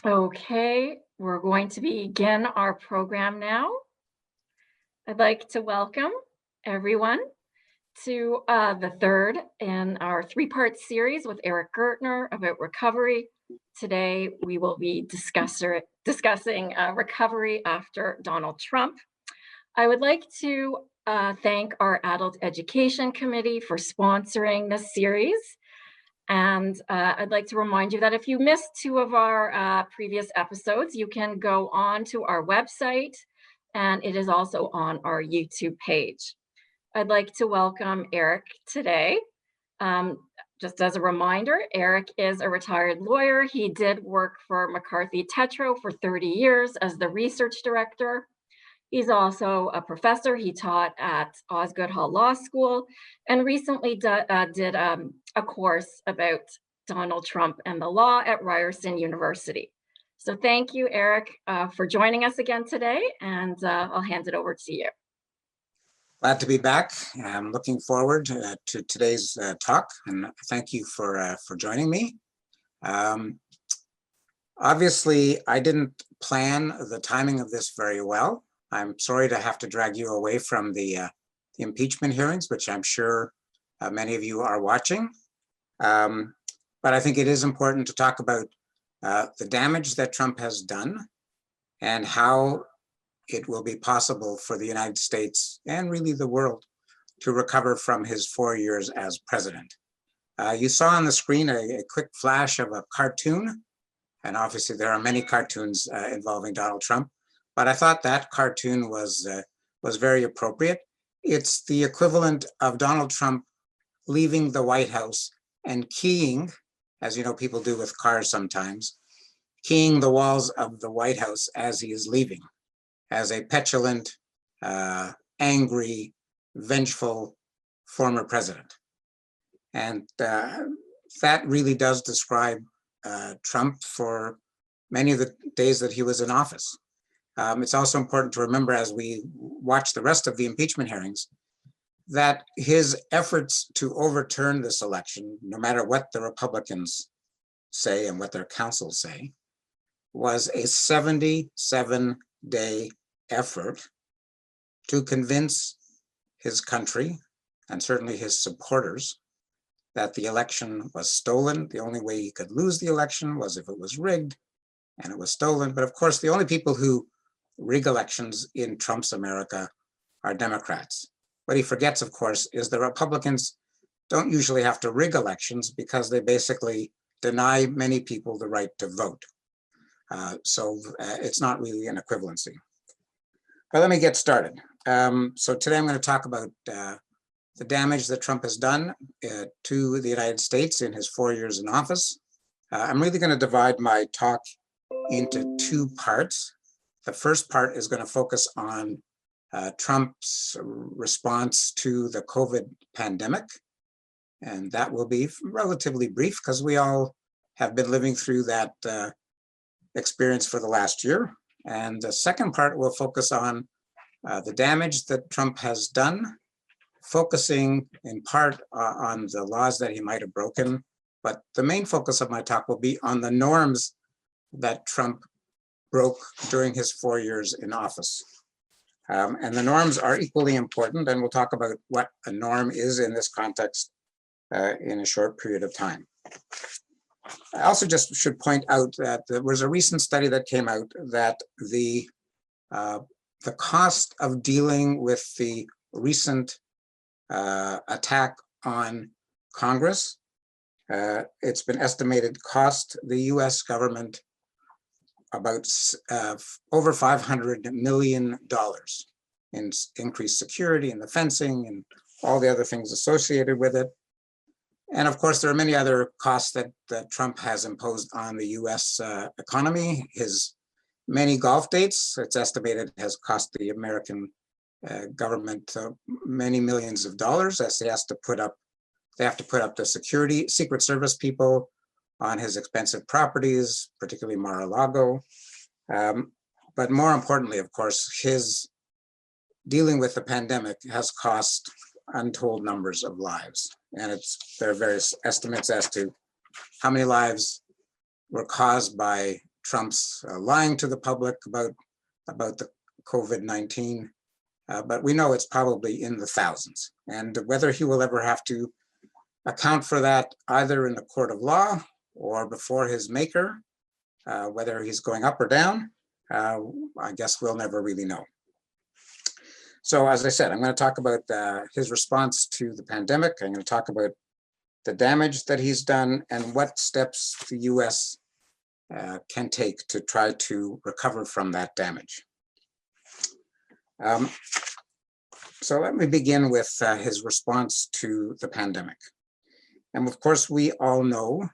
Okay, we're going to begin our program now. I'd like to welcome everyone to the third in our three-part series with Eric Gertner about recovery. Today, we will be discussing recovery after Donald Trump. I would like to thank our Adult Education Committee for sponsoring this series. And I'd like to remind you that if you missed two of our previous episodes, you can go on to our website, and it is also on our YouTube page. I'd like to welcome Eric today. Just as a reminder, Eric is a retired lawyer. He did work for McCarthy Tetro for 30 years as the research director. He's also a professor. He taught at Osgoode Hall Law School and recently did a course about Donald Trump and the law at Ryerson University. So thank you, Eric, for joining us again today, and I'll hand it over to you. Glad to be back. I'm looking forward to today's talk, and thank you for joining me. Obviously, I didn't plan the timing of this very well. I'm sorry to have to drag you away from the impeachment hearings, which I'm sure many of you are watching. But I think it is important to talk about the damage that Trump has done and how it will be possible for the United States and really the world to recover from his 4 years as president. You saw on the screen a quick flash of a cartoon, and obviously there are many cartoons involving Donald Trump. But I thought that cartoon was very appropriate. It's the equivalent of Donald Trump leaving the White House and keying, as you know people do with cars sometimes, keying the walls of the White House as he is leaving, as a petulant, angry, vengeful former president. And that really does describe Trump for many of the days that he was in office. It's also important to remember as we watch the rest of the impeachment hearings that his efforts to overturn this election, no matter what the Republicans say and what their counsels say, was a 77-day effort to convince his country and certainly his supporters that the election was stolen. The only way he could lose the election was if it was rigged and it was stolen. But of course, the only people who rig elections in Trump's America are Democrats. What he forgets, of course, is the Republicans don't usually have to rig elections because they basically deny many people the right to vote. So it's not really an equivalency. But let me get started. So today I'm going to talk about the damage that Trump has done to the United States in his 4 years in office. I'm really going to divide my talk into two parts. The first part is going to focus on Trump's response to the COVID pandemic. And that will be relatively brief because we all have been living through that experience for the last year. And the second part will focus on the damage that Trump has done, focusing in part on the laws that he might have broken. But the main focus of my talk will be on the norms that Trump broke during his 4 years in office. And the norms are equally important, and we'll talk about what a norm is in this context in a short period of time. I also just should point out that there was a recent study that came out that the cost of dealing with the recent attack on Congress, it's been estimated cost the US government about over $500 million in increased security and the fencing and all the other things associated with it. And of course, there are many other costs that Trump has imposed on the US economy. His many Gulf dates, it's estimated, has cost the American government many millions of dollars as they have to put up the security, Secret Service people on his expensive properties, particularly Mar-a-Lago. But more importantly, of course, his dealing with the pandemic has cost untold numbers of lives. And there are various estimates as to how many lives were caused by Trump's lying to the public about the COVID-19, but we know it's probably in the thousands. And whether he will ever have to account for that either in the court of law or before his maker, whether he's going up or down, I guess we'll never really know. So as I said, I'm going to talk about his response to the pandemic. I'm going to talk about the damage that he's done and what steps the US can take to try to recover from that damage. So let me begin with his response to the pandemic. And of course, we all know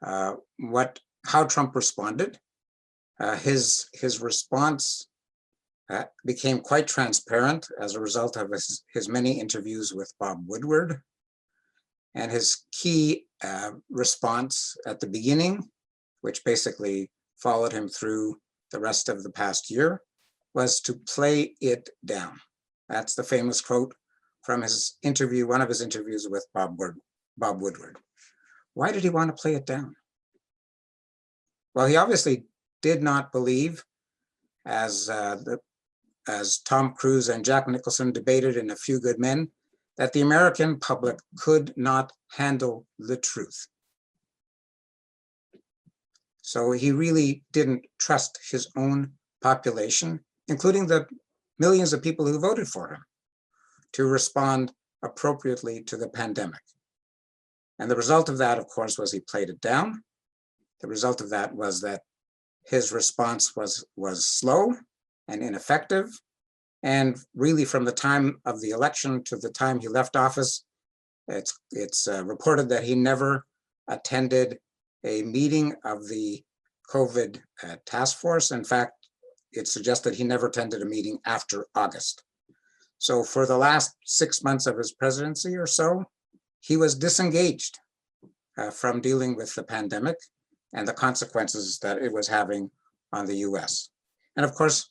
how Trump responded. His response became quite transparent as a result of his many interviews with Bob Woodward. And his key response at the beginning, which basically followed him through the rest of the past year, was to play it down. That's the famous quote from his interview, one of his interviews with Bob Woodward. Why did he want to play it down? Well, he obviously did not believe, as Tom Cruise and Jack Nicholson debated in A Few Good Men, that the American public could not handle the truth. So he really didn't trust his own population, including the millions of people who voted for him, to respond appropriately to the pandemic. And the result of that, of course, was he played it down. The result of that was that his response was slow and ineffective. And really, from the time of the election to the time he left office, it's reported that he never attended a meeting of the COVID task force. In fact, it suggested he never attended a meeting after August. So for the last 6 months of his presidency or so, he was disengaged from dealing with the pandemic and the consequences that it was having on the US. And of course,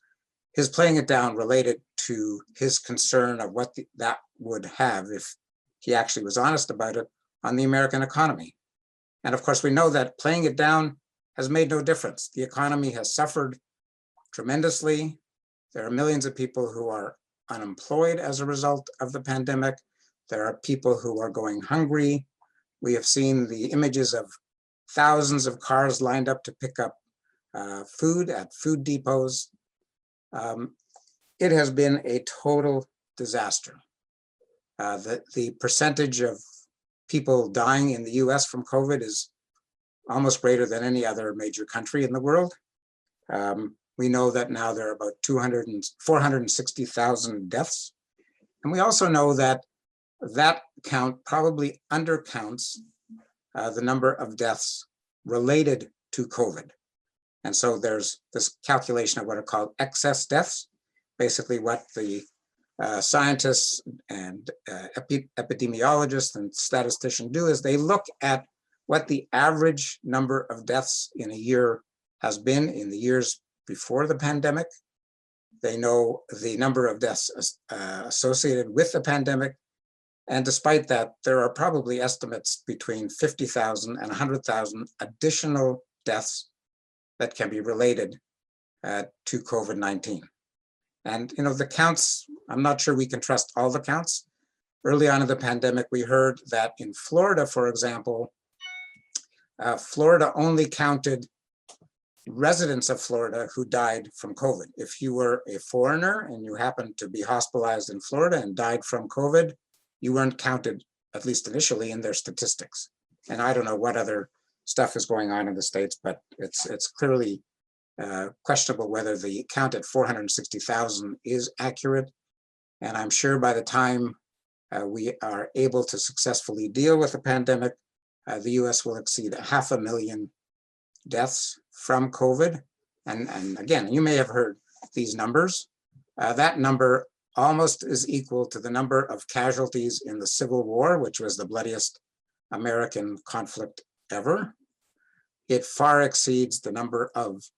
his playing it down related to his concern of what that would have, if he actually was honest about it, on the American economy. And of course, we know that playing it down has made no difference. The economy has suffered tremendously. There are millions of people who are unemployed as a result of the pandemic. There are people who are going hungry. We have seen the images of thousands of cars lined up to pick up food at food depots. It has been a total disaster. The percentage of people dying in the US from COVID is almost greater than any other major country in the world. We know that now there are about 460,000 deaths. And we also know that that count probably undercounts the number of deaths related to COVID. And so there's this calculation of what are called excess deaths, basically what the scientists and epidemiologists and statisticians do is they look at what the average number of deaths in a year has been in the years before the pandemic. They know the number of deaths associated with the pandemic. And despite that, there are probably estimates between 50,000 and 100,000 additional deaths that can be related to COVID-19. And the counts, I'm not sure we can trust all the counts. Early on in the pandemic, we heard that in Florida, for example, Florida only counted residents of Florida who died from COVID. If you were a foreigner and you happened to be hospitalized in Florida and died from COVID, you weren't counted, at least initially, in their statistics. And I don't know what other stuff is going on in the States, but it's clearly questionable whether the count at 460,000 is accurate. And I'm sure by the time we are able to successfully deal with the pandemic, the US will exceed 500,000 deaths from COVID. And again, you may have heard these numbers. That number almost is equal to the number of casualties in the Civil War, which was the bloodiest American conflict ever. It far exceeds the number of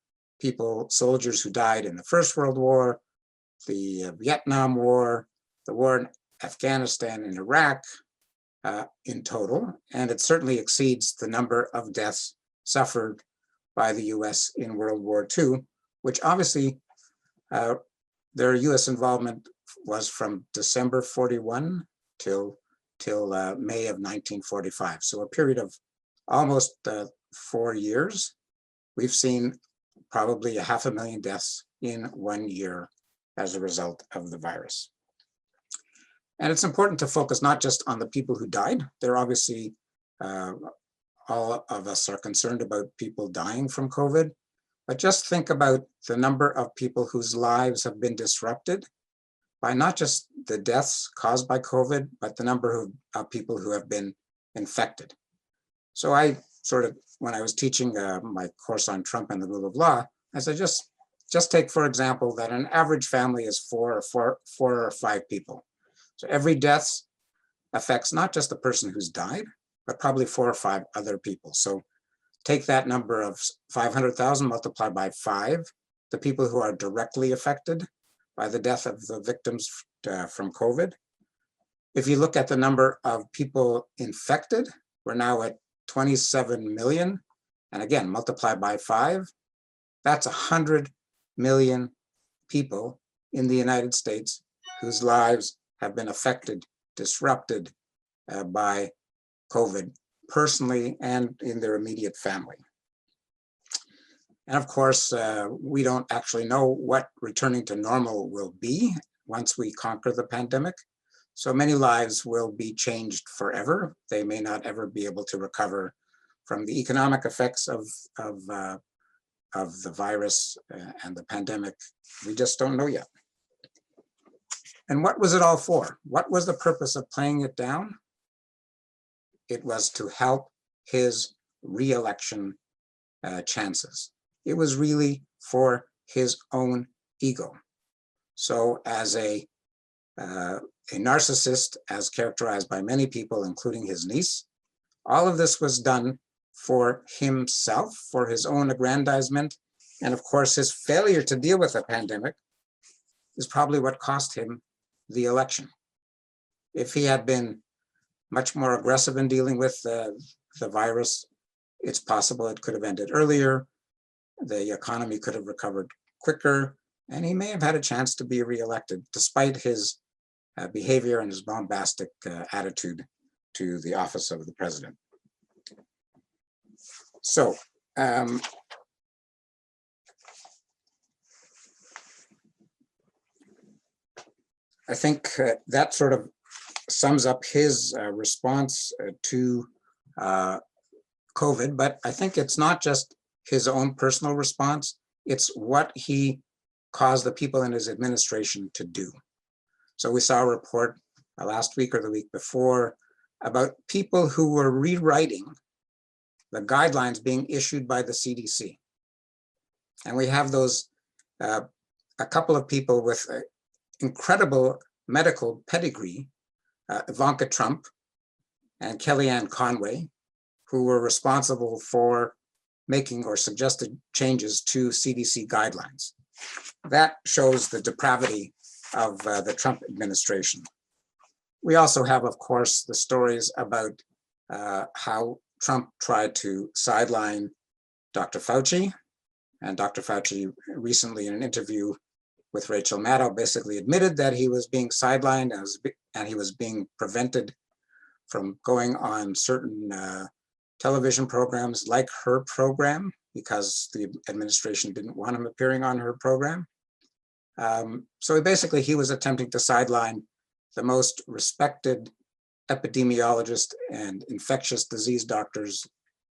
people, soldiers who died in the First World War, the Vietnam War, the war in Afghanistan and Iraq in total. And it certainly exceeds the number of deaths suffered by the US in World War II, which obviously their US involvement was from December 41 till May of 1945. So a period of almost 4 years. We've seen probably 500,000 deaths in 1 year as a result of the virus. And it's important to focus not just on the people who died. They're obviously, all of us are concerned about people dying from COVID, but just think about the number of people whose lives have been disrupted by not just the deaths caused by COVID, but the number of people who have been infected. So I sort of, when I was teaching my course on Trump and the rule of law, I said, just take, for example, that an average family is four or five people. So every death affects not just the person who's died, but probably 4 or 5 other people. So take that number of 500,000 multiplied by 5, the people who are directly affected by the death of the victims from COVID. If you look at the number of people infected, we're now at 27 million. And again, multiplied by 5, that's 100 million people in the United States whose lives have been affected, disrupted by COVID, personally and in their immediate family. And of course, we don't actually know what returning to normal will be once we conquer the pandemic. So many lives will be changed forever. They may not ever be able to recover from the economic effects of the virus and the pandemic. We just don't know yet. And what was it all for? What was the purpose of playing it down? It was to help his re-election chances. It was really for his own ego. So as a narcissist, as characterized by many people, including his niece, all of this was done for himself, for his own aggrandizement. And of course, his failure to deal with the pandemic is probably what cost him the election. If he had been much more aggressive in dealing with the virus, it's possible it could have ended earlier. The economy could have recovered quicker, and he may have had a chance to be reelected despite his behavior and his bombastic attitude to the office of the president. So, I think that sort of sums up his response to COVID, but I think it's not just his own personal response, it's what he caused the people in his administration to do. So we saw a report last week or the week before about people who were rewriting the guidelines being issued by the CDC. And we have those, a couple of people with incredible medical pedigree, Ivanka Trump and Kellyanne Conway, who were responsible for making or suggested changes to CDC guidelines. That shows the depravity of the Trump administration. We also have, of course, the stories about how Trump tried to sideline Dr. Fauci. And Dr. Fauci recently in an interview with Rachel Maddow basically admitted that he was being sidelined and he was being prevented from going on certain television programs like her program because the administration didn't want him appearing on her program. So basically he was attempting to sideline the most respected epidemiologist and infectious disease doctors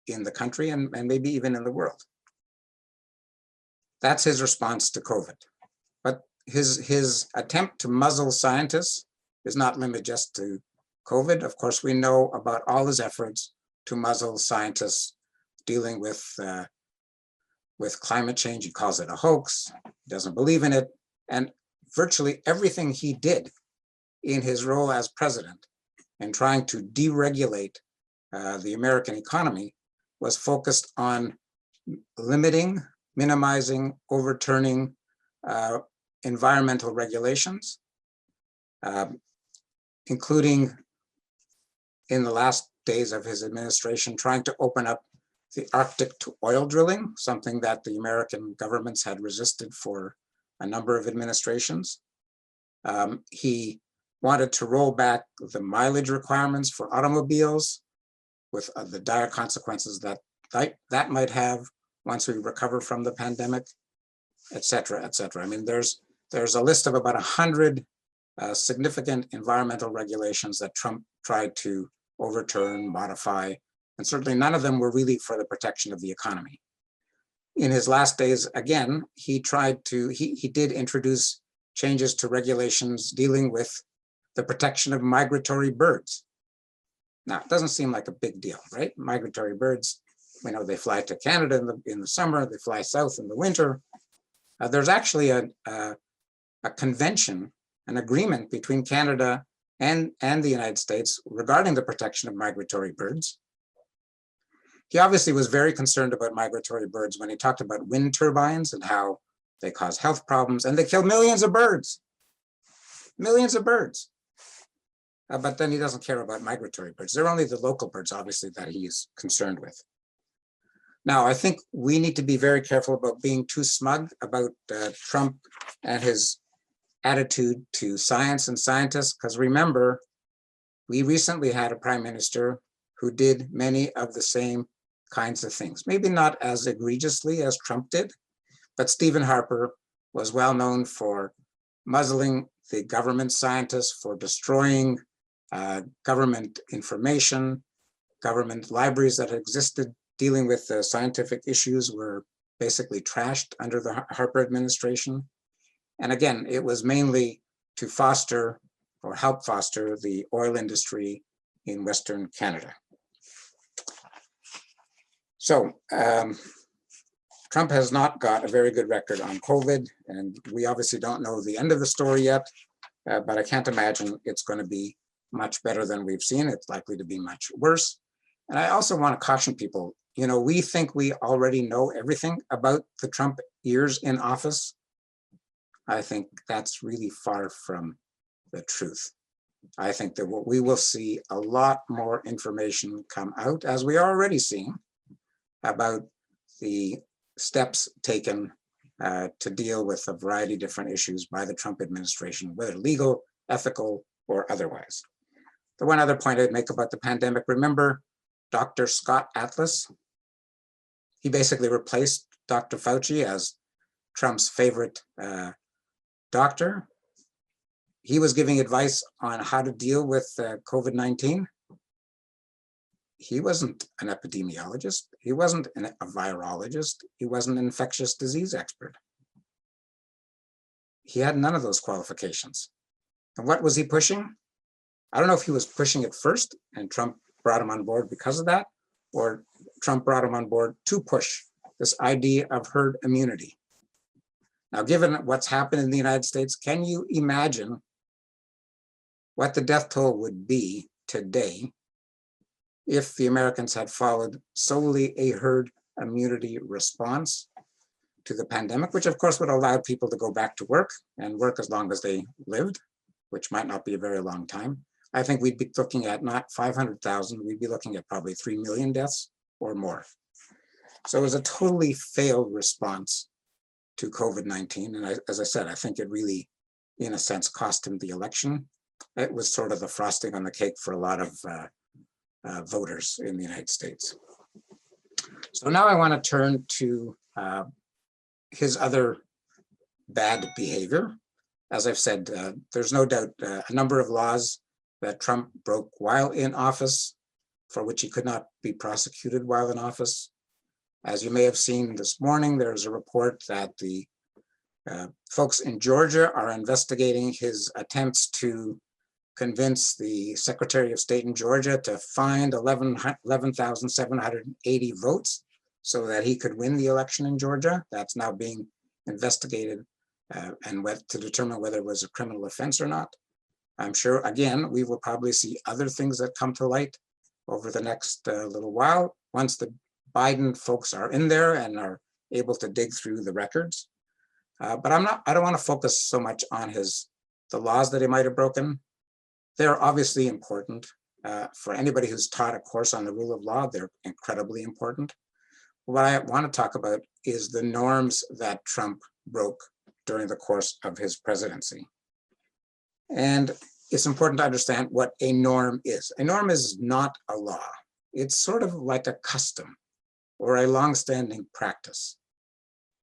in the country and maybe even in the world. That's his response to COVID. But his attempt to muzzle scientists is not limited just to COVID. Of course, we know about all his efforts to muzzle scientists dealing with climate change. He calls it a hoax, he doesn't believe in it. And virtually everything he did in his role as president and trying to deregulate the American economy was focused on limiting, minimizing, overturning environmental regulations, including in the last days of his administration, trying to open up the Arctic to oil drilling, something that the American governments had resisted for a number of administrations. He wanted to roll back the mileage requirements for automobiles with the dire consequences that might have once we recover from the pandemic, et cetera, et cetera. I mean, there's a list of about 100 significant environmental regulations that Trump tried to overturn, modify, and certainly none of them were really for the protection of the economy. In his last days, again, he did introduce changes to regulations dealing with the protection of migratory birds. Now, it doesn't seem like a big deal, right? Migratory birds, we know they fly to Canada in the summer, they fly south in the winter. There's actually a convention, an agreement between Canada and the United States regarding the protection of migratory birds. He obviously was very concerned about migratory birds when he talked about wind turbines and how they cause health problems and they kill millions of birds. Millions of birds. But then he doesn't care about migratory birds. They're only the local birds, obviously, that he's concerned with. Now, I think we need to be very careful about being too smug about Trump and his attitude to science and scientists, because remember, we recently had a prime minister who did many of the same kinds of things. Maybe not as egregiously as Trump did, but Stephen Harper was well known for muzzling the government scientists, for destroying government information. Government libraries that existed dealing with scientific issues were basically trashed under the Harper administration. And again, it was mainly to foster or help foster the oil industry in Western Canada. So Trump has not got a very good record on COVID, and we obviously don't know the end of the story yet, but I can't imagine it's going to be much better than we've seen. It's likely to be much worse. And I also want to caution people, you know, we think we already know everything about the Trump years in office. I think that's really far from the truth. I think that we will see a lot more information come out, as we are already seeing, about the steps taken to deal with a variety of different issues by the Trump administration, whether legal, ethical, or otherwise. The one other point I'd make about the pandemic, remember Dr. Scott Atlas? He basically replaced Dr. Fauci as Trump's favorite doctor. He was giving advice on how to deal with COVID-19. He wasn't an epidemiologist. He wasn't a virologist. He wasn't an infectious disease expert. He had none of those qualifications. And what was he pushing? I don't know if he was pushing it first and Trump brought him on board because of that, or Trump brought him on board to push this idea of herd immunity. Now, given what's happened in the United States, can you imagine what the death toll would be today if the Americans had followed solely a herd immunity response to the pandemic, which of course would allow people to go back to work and work as long as they lived, which might not be a very long time. I think we'd be looking at not 500,000, we'd be looking at probably 3 million deaths or more. So it was a totally failed response to COVID-19. And as I said, I think it really, in a sense, cost him the election. It was sort of the frosting on the cake for a lot of voters in the United States. So now I want to turn to his other bad behavior. As I've said, there's no doubt a number of laws that Trump broke while in office, for which he could not be prosecuted while in office. As you may have seen this morning, there's a report that the folks in Georgia are investigating his attempts to convince the Secretary of State in Georgia to find 11,780 votes so that he could win the election in Georgia. That's now being investigated and to determine whether it was a criminal offense or not. I'm sure, again, we will probably see other things that come to light over the next little while once the Biden folks are in there and are able to dig through the records. But I don't want to focus so much on the laws that he might have broken. They're obviously important for anybody who's taught a course on the rule of law. They're incredibly important. what I want to talk about is the norms that Trump broke during the course of his presidency. And it's important to understand what a norm is. A norm is not a law. It's sort of like a custom or a longstanding practice.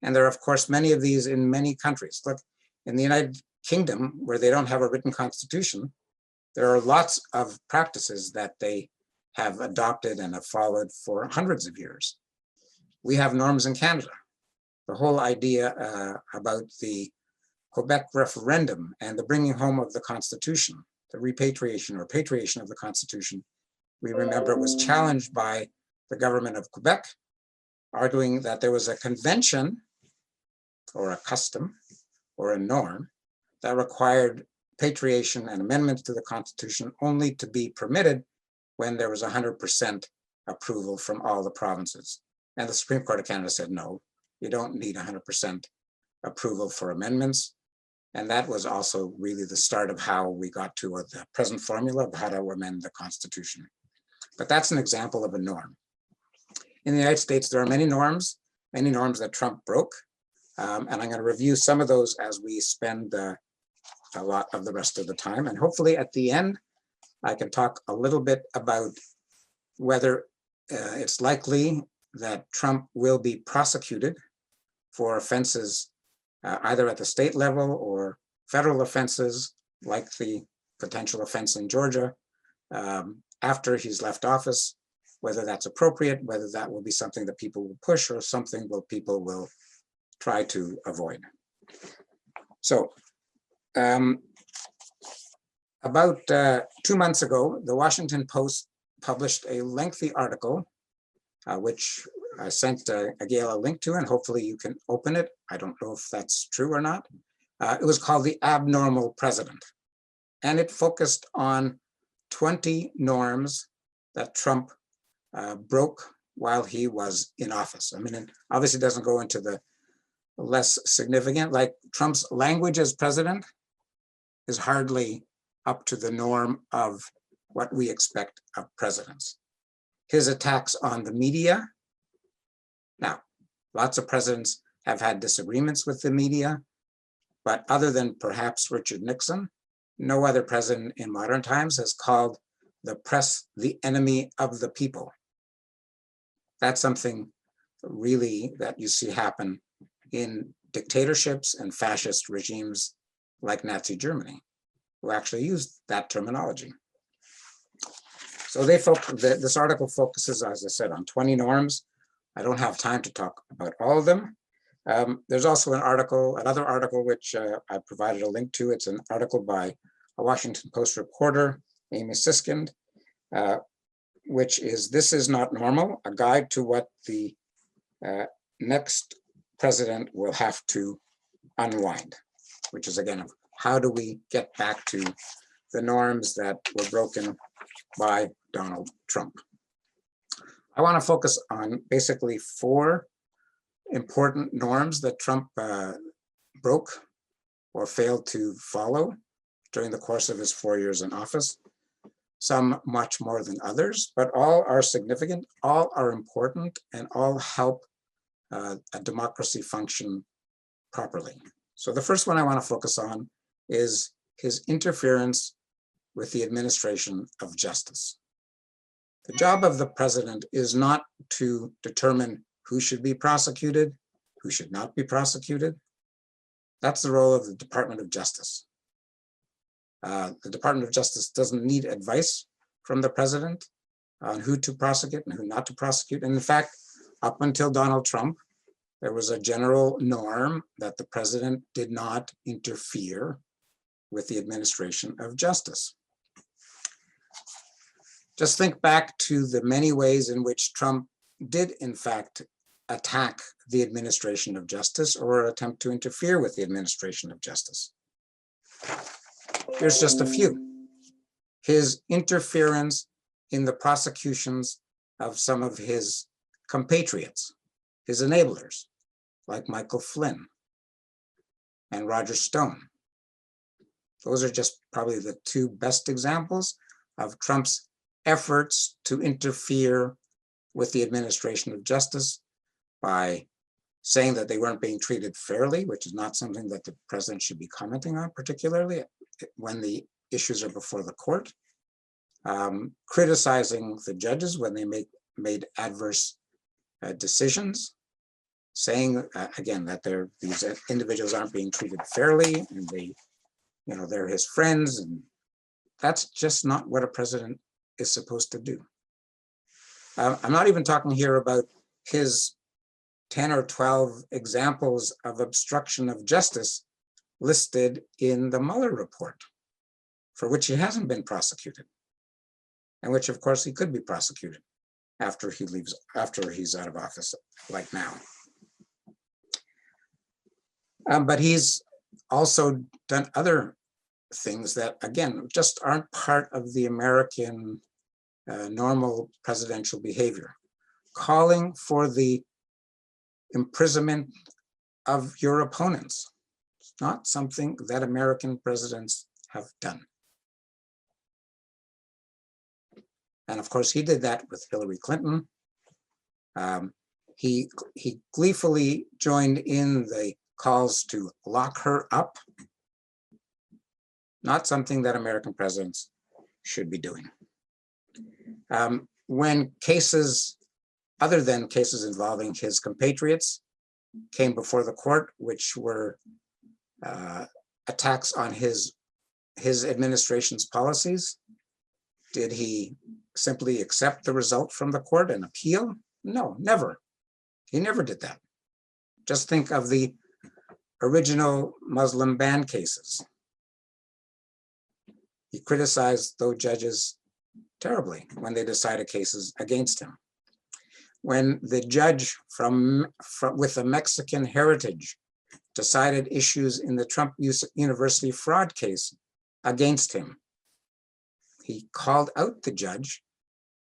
And there are, of course, many of these in many countries. Look, in the United Kingdom, where they don't have a written constitution, there are lots of practices that they have adopted and have followed for hundreds of years. We have norms in Canada. The whole idea about the Quebec referendum and the bringing home of the Constitution, the repatriation or patriation of the Constitution, we remember was challenged by the government of Quebec, arguing that there was a convention or a custom or a norm that required patriation and amendments to the Constitution only to be permitted when there was 100% approval from all the provinces. And the Supreme Court of Canada said, no, you don't need 100% approval for amendments. And that was also really the start of how we got to the present formula of how to amend the Constitution. But that's an example of a norm. In the United States, there are many norms that Trump broke. And I'm going to review some of those as we spend a lot of the rest of the time. And hopefully at the end, I can talk a little bit about whether it's likely that Trump will be prosecuted for offenses either at the state level or federal offenses, like the potential offense in Georgia, after he's left office, whether that's appropriate, whether that will be something that people will push or something that people will try to avoid. So about 2 months ago, the Washington Post published a lengthy article, which I sent Gail a link to, and hopefully you can open it. I don't know if that's true or not. It was called The Abnormal President, and it focused on 20 norms that Trump broke while he was in office. I mean, it obviously doesn't go into the less significant, like Trump's language as president is hardly up to the norm of what we expect of presidents. His attacks on the media. Now, lots of presidents have had disagreements with the media, but other than perhaps Richard Nixon, no other president in modern times has called the press the enemy of the people. That's something really that you see happen in dictatorships and fascist regimes like Nazi Germany, who actually used that terminology. So this article focuses, as I said, on 20 norms. I don't have time to talk about all of them. There's also another article which I provided a link to. It's an article by a Washington Post reporter, Amy Siskind, which is "This is Not Normal, a guide to what the next president will have to unwind," which is again, how do we get back to the norms that were broken by Donald Trump. I want to focus on basically 4 important norms that Trump broke or failed to follow during the course of his 4 years in office. Some much more than others, but all are significant, all are important, and all help a democracy function properly. So the first one I want to focus on is his interference with the administration of justice. The job of the president is not to determine who should be prosecuted, who should not be prosecuted. That's the role of the Department of Justice. The Department of Justice doesn't need advice from the president on who to prosecute and who not to prosecute. And in fact, up until Donald Trump, there was a general norm that the president did not interfere with the administration of justice. Just think back to the many ways in which Trump did, in fact, attack the administration of justice or attempt to interfere with the administration of justice. Here's just a few. His interference in the prosecutions of some of his compatriots, his enablers, like Michael Flynn and Roger Stone. Those are just probably the 2 best examples of Trump's efforts to interfere with the administration of justice. by saying that they weren't being treated fairly, which is not something that the president should be commenting on, particularly when the issues are before the court. Criticizing the judges when they made adverse decisions, saying again that these individuals aren't being treated fairly, and they're his friends, and that's just not what a president is supposed to do. I'm not even talking here about his 10 or 12 examples of obstruction of justice listed in the Mueller report, for which he hasn't been prosecuted, and which of course he could be prosecuted after he's out of office, like now. But he's also done other things that, again, just aren't part of the American normal presidential behavior. Calling for the imprisonment of your opponents. It's not something that American presidents have done. And of course, he did that with Hillary Clinton. He gleefully joined in the calls to lock her up. Not something that American presidents should be doing. When cases, other than cases involving his compatriots, came before the court, which were attacks on his administration's policies, did he simply accept the result from the court and appeal? No, never. He never did that. Just think of the original Muslim ban cases. He criticized those judges terribly when they decided cases against him. When the judge with a Mexican heritage decided issues in the Trump University fraud case against him, he called out the judge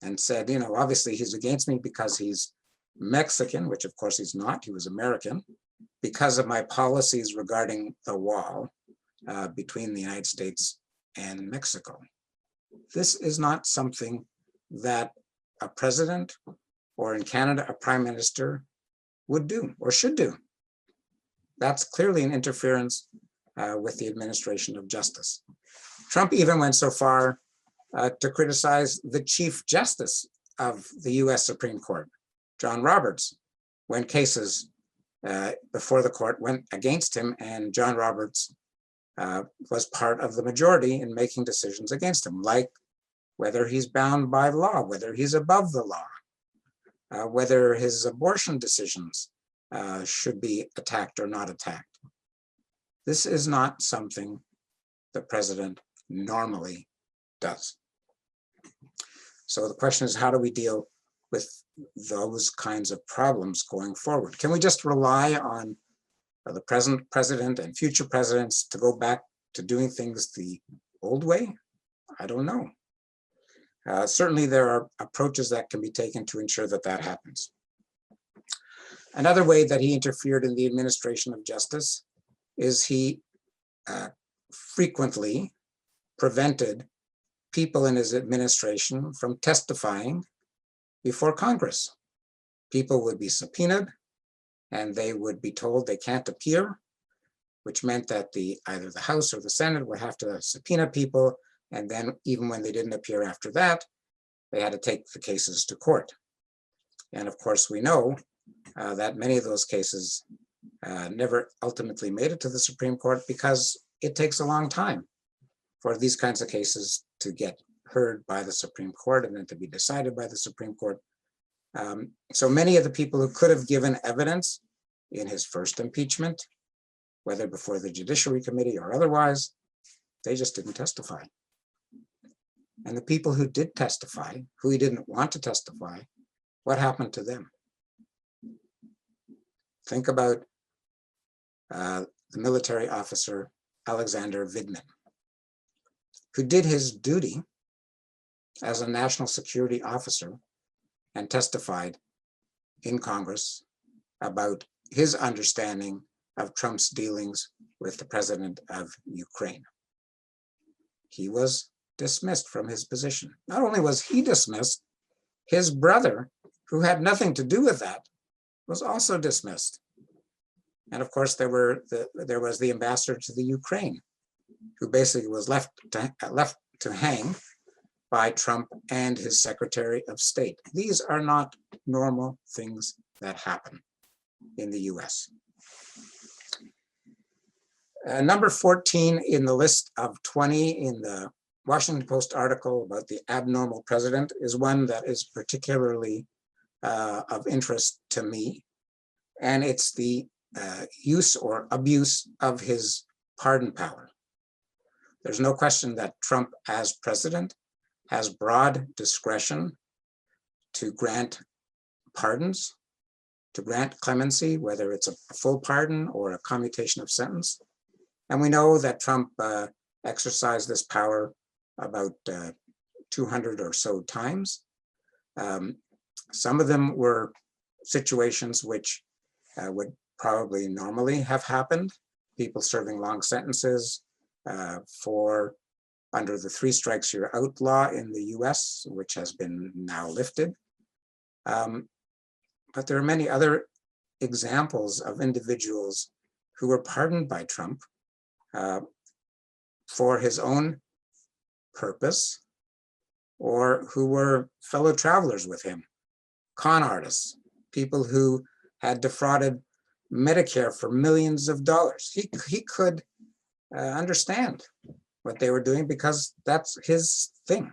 and said, obviously he's against me because he's Mexican, which of course he's not, he was American, because of my policies regarding the wall between the United States and Mexico. This is not something that a president, or in Canada, a prime minister, would do or should do. That's clearly an interference with the administration of justice. Trump even went so far to criticize the Chief Justice of the US Supreme Court, John Roberts, when cases before the court went against him, and John Roberts was part of the majority in making decisions against him, like whether he's bound by law, whether he's above the law, whether his abortion decisions should be attacked or not attacked. This is not something the president normally does. So the question is, how do we deal with those kinds of problems going forward? Can we just rely on the present president and future presidents to go back to doing things the old way? I don't know. Certainly there are approaches that can be taken to ensure that that happens. Another way that he interfered in the administration of justice is he frequently prevented people in his administration from testifying before Congress. People would be subpoenaed and they would be told they can't appear, which meant that either the House or the Senate would have to subpoena people, and then even when they didn't appear after that, they had to take the cases to court. And of course, we know that many of those cases never ultimately made it to the Supreme Court because it takes a long time for these kinds of cases to get heard by the Supreme Court and then to be decided by the Supreme Court. So many of the people who could have given evidence in his first impeachment, whether before the Judiciary Committee or otherwise, they just didn't testify. And the people who did testify, who he didn't want to testify, what happened to them? Think about the military officer, Alexander Vindman, who did his duty as a national security officer and testified in Congress about his understanding of Trump's dealings with the president of Ukraine. He was dismissed from his position. Not only was he dismissed, his brother, who had nothing to do with that, was also dismissed. And of course, there was the ambassador to the Ukraine, who basically was left to hang by Trump and his Secretary of State. These are not normal things that happen in the US. Number 14 in the list of 20 in the Washington Post article about the abnormal president is one that is particularly of interest to me. And it's the use or abuse of his pardon power. There's no question that Trump, as president, has broad discretion to grant pardons, to grant clemency, whether it's a full pardon or a commutation of sentence. And we know that Trump exercised this power about 200 or so times. Some of them were situations which would probably normally have happened. People serving long sentences for under the 3 strikes you're out law in the US, which has been now lifted. But there are many other examples of individuals who were pardoned by Trump for his own purpose, or who were fellow travelers with him, con artists, people who had defrauded Medicare for millions of dollars. He could understand what they were doing because that's his thing.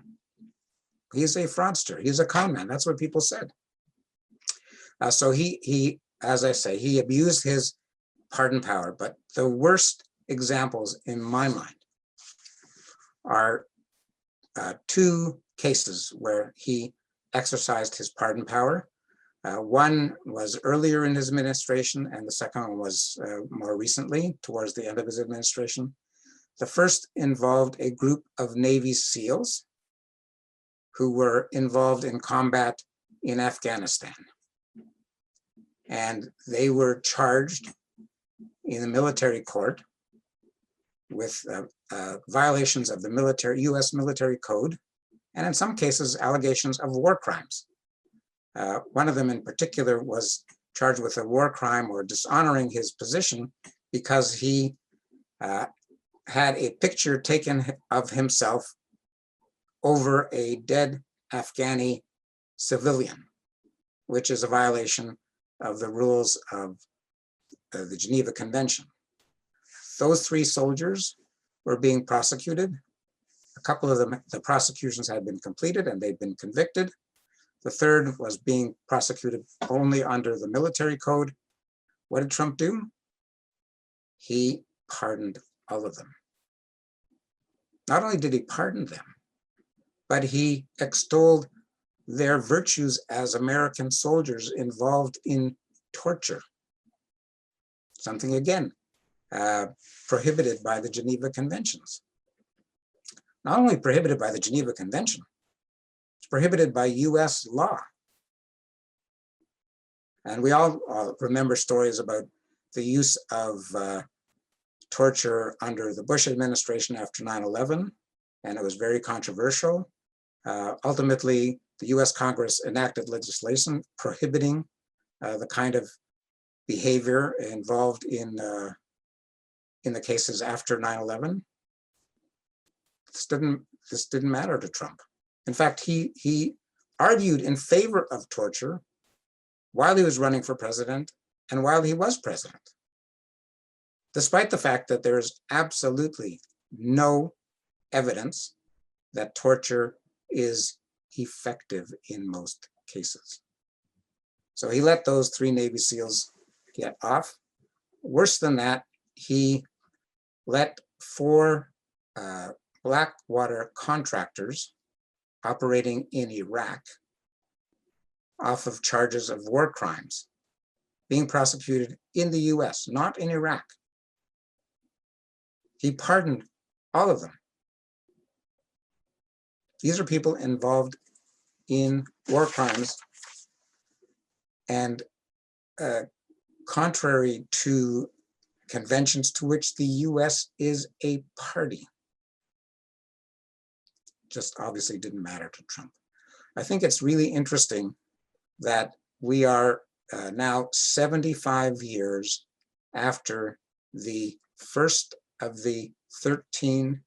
He's a fraudster. He's a con man. That's what people said. So he, as I say, he abused his pardon power. But the worst examples in my mind are 2 cases where he exercised his pardon power. One was earlier in his administration, and the second one was more recently, towards the end of his administration. The first involved a group of Navy SEALs who were involved in combat in Afghanistan. And they were charged in the military court with violations of the US military code, and in some cases, allegations of war crimes. One of them in particular was charged with a war crime or dishonoring his position because he had a picture taken of himself over a dead Afghani civilian, which is a violation of the rules of the Geneva Convention. Those 3 soldiers were being prosecuted. A couple of them, the prosecutions had been completed and they'd been convicted. The third was being prosecuted only under the military code. What did Trump do? He pardoned all of them. Not only did he pardon them, but he extolled their virtues as American soldiers involved in torture. Something, again, prohibited by the Geneva Conventions. Not only prohibited by the Geneva Convention, it's prohibited by US law. And we all remember stories about the use of torture under the Bush administration after 9/11, and it was very controversial. Ultimately, the US Congress enacted legislation prohibiting the kind of behavior involved in the cases after 9/11. This didn't matter to Trump. In fact, he argued in favor of torture while he was running for president and while he was president, despite the fact that there's absolutely no evidence that torture is effective in most cases. So he let those 3 Navy SEALs get off. Worse than that, he let 4 Blackwater contractors operating in Iraq off of charges of war crimes, being prosecuted in the US, not in Iraq. He pardoned all of them. These are people involved in war crimes, and contrary to conventions to which the US is a party, just obviously didn't matter to Trump. I think it's really interesting that we are now 75 years after the first of the 13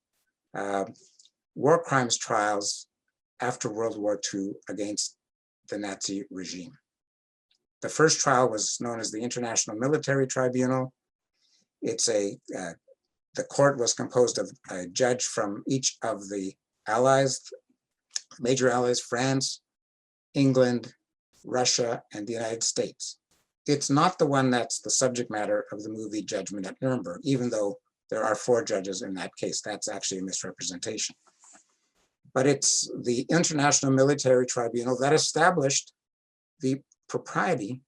war crimes trials after World War II against the Nazi regime. The first trial was known as the International Military Tribunal. The court was composed of a judge from each of the allies, major allies, France, England, Russia, and the United States. It's not the one that's the subject matter of the movie Judgment at Nuremberg, even though there are 4 judges in that case. That's actually a misrepresentation. But it's the International Military Tribunal that established the propriety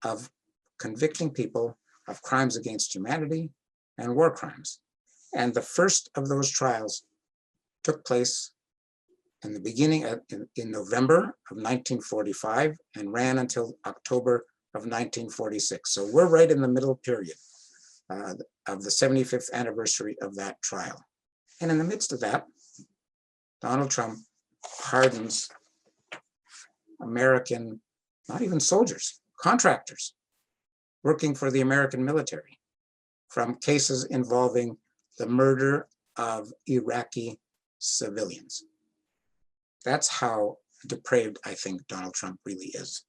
of convicting people of crimes against humanity and war crimes. And the first of those trials took place in the beginning in November of 1945 and ran until October of 1946. So we're right in the middle period of the 75th anniversary of that trial. And in the midst of that, Donald Trump pardons American, not even soldiers, contractors working for the American military from cases involving the murder of Iraqi civilians. That's how depraved I think Donald Trump really is.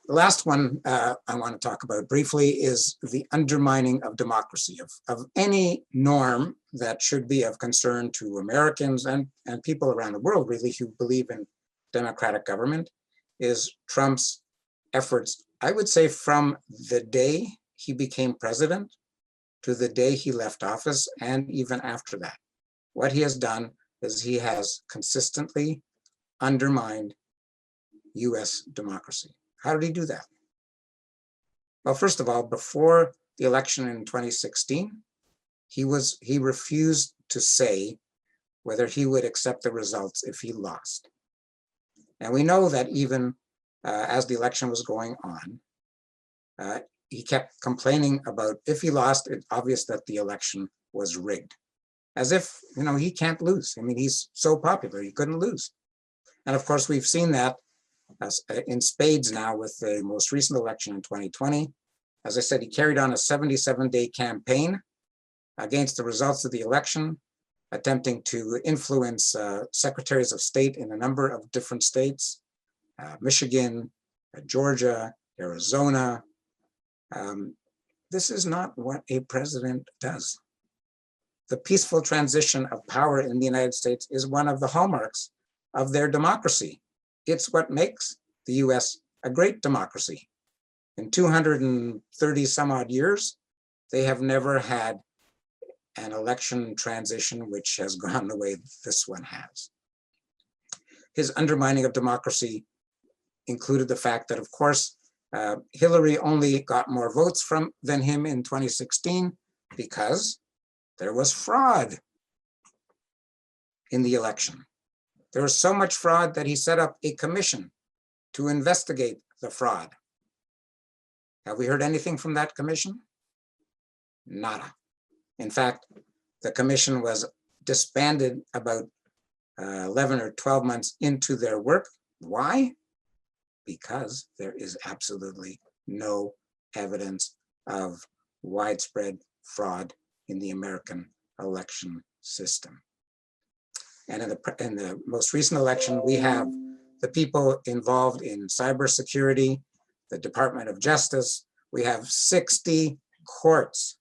The last one I want to talk about briefly is the undermining of democracy, of any norm that should be of concern to Americans and people around the world really who believe in democratic government, is Trump's efforts, I would say from the day he became president to the day he left office and even after that. What he has done is he has consistently undermined US democracy. How did he do that? Well, first of all, before the election in 2016, he refused to say whether he would accept the results if he lost. And we know that even as the election was going on, he kept complaining about if he lost, it's obvious that the election was rigged. As if, he can't lose. I mean, he's so popular, he couldn't lose. And of course, we've seen that in spades now with the most recent election in 2020. As I said, he carried on a 77-day campaign against the results of the election, attempting to influence secretaries of state in a number of different states, Michigan, Georgia, Arizona. This is not what a president does. The peaceful transition of power in the United States is one of the hallmarks of their democracy. It's what makes the US a great democracy. In 230 some odd years, they have never had an election transition which has gone the way this one has. His undermining of democracy included the fact that, of course, Hillary only got more votes than him in 2016 because there was fraud in the election. There was so much fraud that he set up a commission to investigate the fraud. Have we heard anything from that commission? Nada. In fact, the commission was disbanded about 11 or 12 months into their work. Why? Because there is absolutely no evidence of widespread fraud in the American election system. And in the most recent election, we have the people involved in cybersecurity, the Department of Justice. We have 60 courts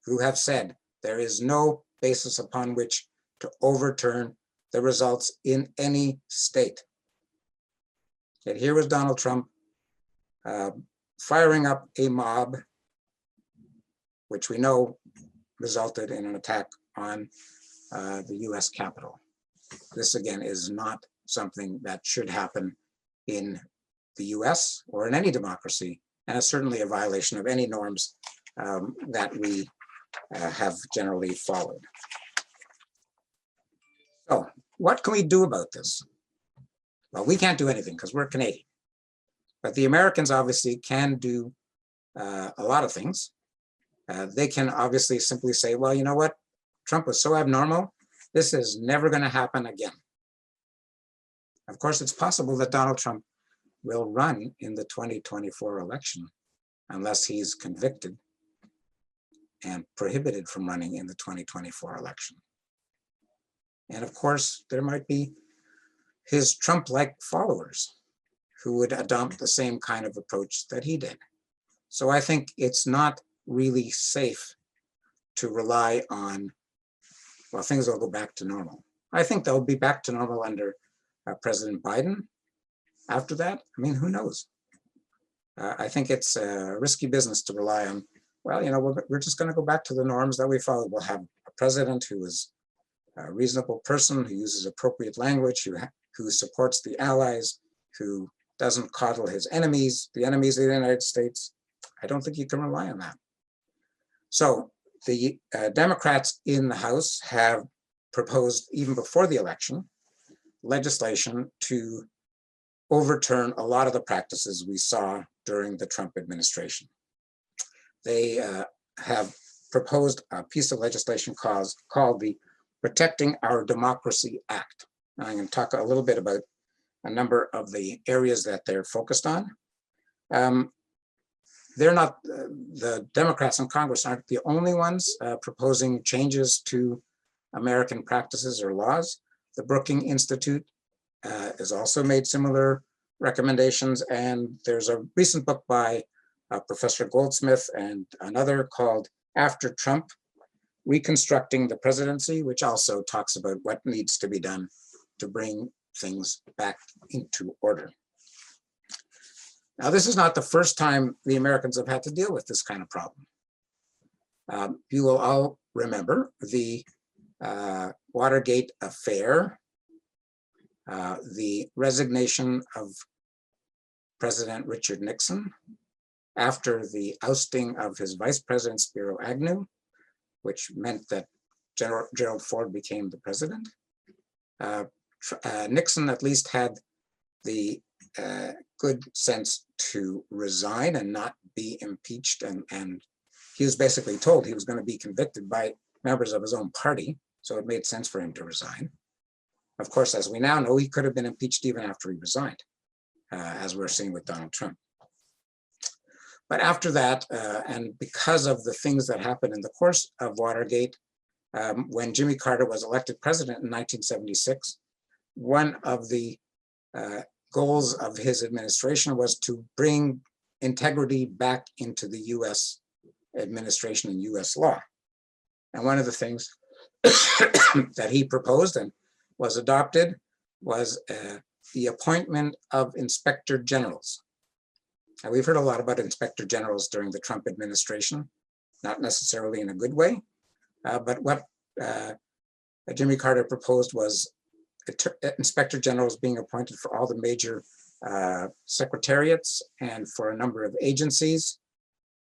who have said there is no basis upon which to overturn the results in any state. Yet here was Donald Trump firing up a mob, which we know resulted in an attack on the US Capitol. This again is not something that should happen in the US or in any democracy, and it's certainly a violation of any norms that we have generally followed. So what can we do about this? Well, we can't do anything because we're Canadian, but the Americans obviously can do a lot of things. They can obviously simply say, well, you know what? Trump was so abnormal, this is never going to happen again. Of course, it's possible that Donald Trump will run in the 2024 election unless he's convicted and prohibited from running in the 2024 election. And of course, there might be his Trump-like followers who would adopt the same kind of approach that he did. So I think it's not really safe to rely on, well, things will go back to normal. I think they'll be back to normal under President Biden. After that, I mean, who knows? I think it's a risky business to rely on, well, you know, we're just going to go back to the norms that we followed. We'll have a president who is a reasonable person, who uses appropriate language, who supports the allies, who doesn't coddle his enemies, the enemies of the United States. I don't think you can rely on that. So the Democrats in the House have proposed, even before the election, legislation to overturn a lot of the practices we saw during the Trump administration. They have proposed a piece of legislation called the Protecting Our Democracy Act. And I'm going to talk a little bit about a number of the areas that they're focused on. They're not, the Democrats in Congress aren't the only ones proposing changes to American practices or laws. The Brookings Institute has also made similar recommendations, and there's a recent book by Professor Goldsmith and another called After Trump, Reconstructing the Presidency, which also talks about what needs to be done to bring things back into order. Now, this is not the first time the Americans have had to deal with this kind of problem. You will all remember the Watergate affair, the resignation of President Richard Nixon after the ousting of his vice president, Spiro Agnew, which meant that Gerald Ford became the president. Nixon at least had the good sense to resign and not be impeached, and he was basically told he was going to be convicted by members of his own party, so it made sense for him to resign. Of course, as we now know, he could have been impeached even after he resigned, as we're seeing with Donald Trump. But after that, and because of the things that happened in the course of Watergate, when Jimmy Carter was elected president in 1976, one of the goals of his administration was to bring integrity back into the US administration and US law. And one of the things that he proposed and was adopted was the appointment of inspector generals. Now, we've heard a lot about inspector generals during the Trump administration, not necessarily in a good way, but what Jimmy Carter proposed was inspector generals being appointed for all the major secretariats and for a number of agencies.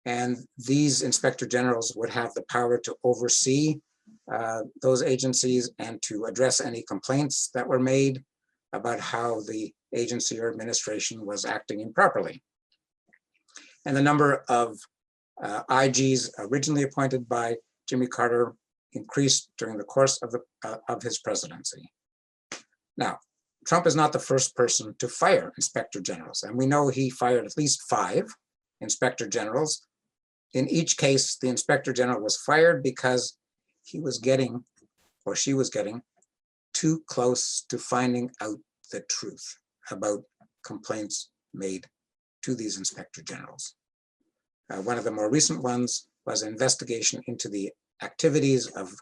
And these inspector generals would have the power to oversee those agencies and to address any complaints that were made about how the agency or administration was acting improperly. And the number of IGs originally appointed by Jimmy Carter increased during the course of his presidency. Now, Trump is not the first person to fire inspector generals, and we know he fired at least 5 inspector generals. In each case, the inspector general was fired because he was getting, or she was getting, too close to finding out the truth about complaints made to these inspector generals. One of the more recent ones was an investigation into the activities of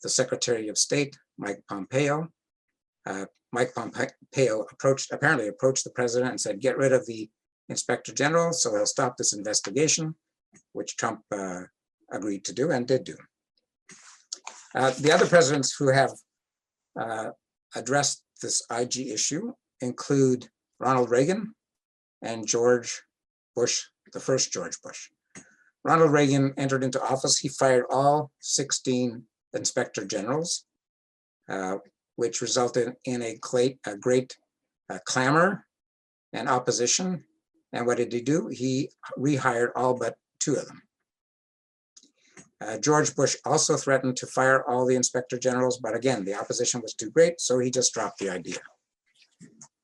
the Secretary of State, Mike Pompeo. Mike Pompeo apparently approached the president and said, get rid of the inspector general so he'll stop this investigation, which Trump agreed to do and did do. The other presidents who have addressed this IG issue include Ronald Reagan and George Bush, the first George Bush. Ronald Reagan entered into office. He fired all 16 inspector generals, which resulted in a great clamor and opposition. And what did he do? He rehired all but 2 of them. George Bush also threatened to fire all the inspector generals, but again, the opposition was too great, so he just dropped the idea.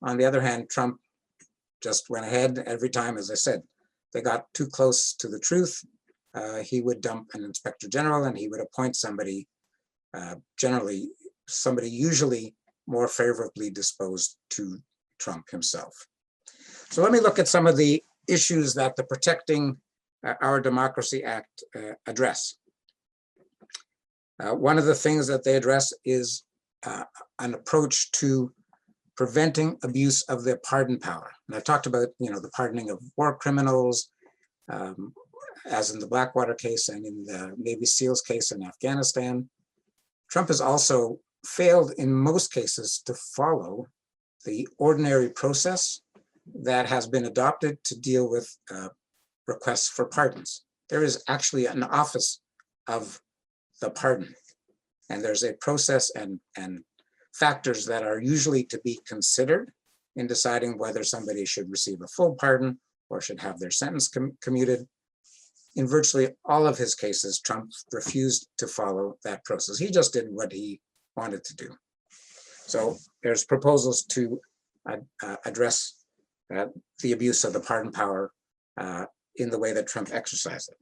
On the other hand, Trump just went ahead every time, as I said, they got too close to the truth. He would dump an inspector general and he would appoint somebody, generally somebody usually more favorably disposed to Trump himself. So let me look at some of the issues that the Protecting Our Democracy Act address. One of the things that they address is an approach to preventing abuse of their pardon power. And I've talked about, the pardoning of war criminals, as in the Blackwater case and in the Navy SEALs case in Afghanistan. Trump has also failed in most cases to follow the ordinary process that has been adopted to deal with requests for pardons. There is actually an office of the pardon, and there's a process and factors that are usually to be considered in deciding whether somebody should receive a full pardon or should have their sentence commuted. In virtually all of his cases, Trump refused to follow that process. He just did what he wanted to do. So there's proposals to address the abuse of the pardon power in the way that Trump exercised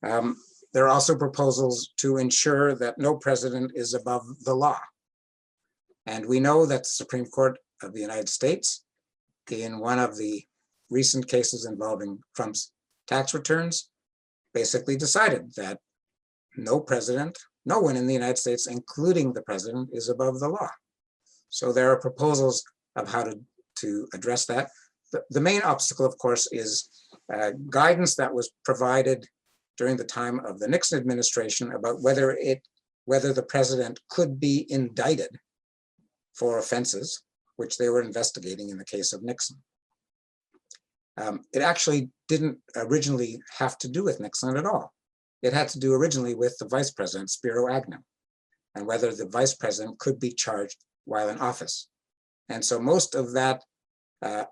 it. There are also proposals to ensure that no president is above the law. And we know that the Supreme Court of the United States, in one of the recent cases involving Trump's tax returns, basically decided that no president, no one in the United States, including the president, is above the law. So there are proposals of how to address that. The main obstacle, of course, is guidance that was provided during the time of the Nixon administration about whether the president could be indicted for offenses which they were investigating in the case of Nixon. It actually didn't originally have to do with Nixon at all. It had to do originally with the vice president, Spiro Agnew, and whether the vice president could be charged while in office. And so most of that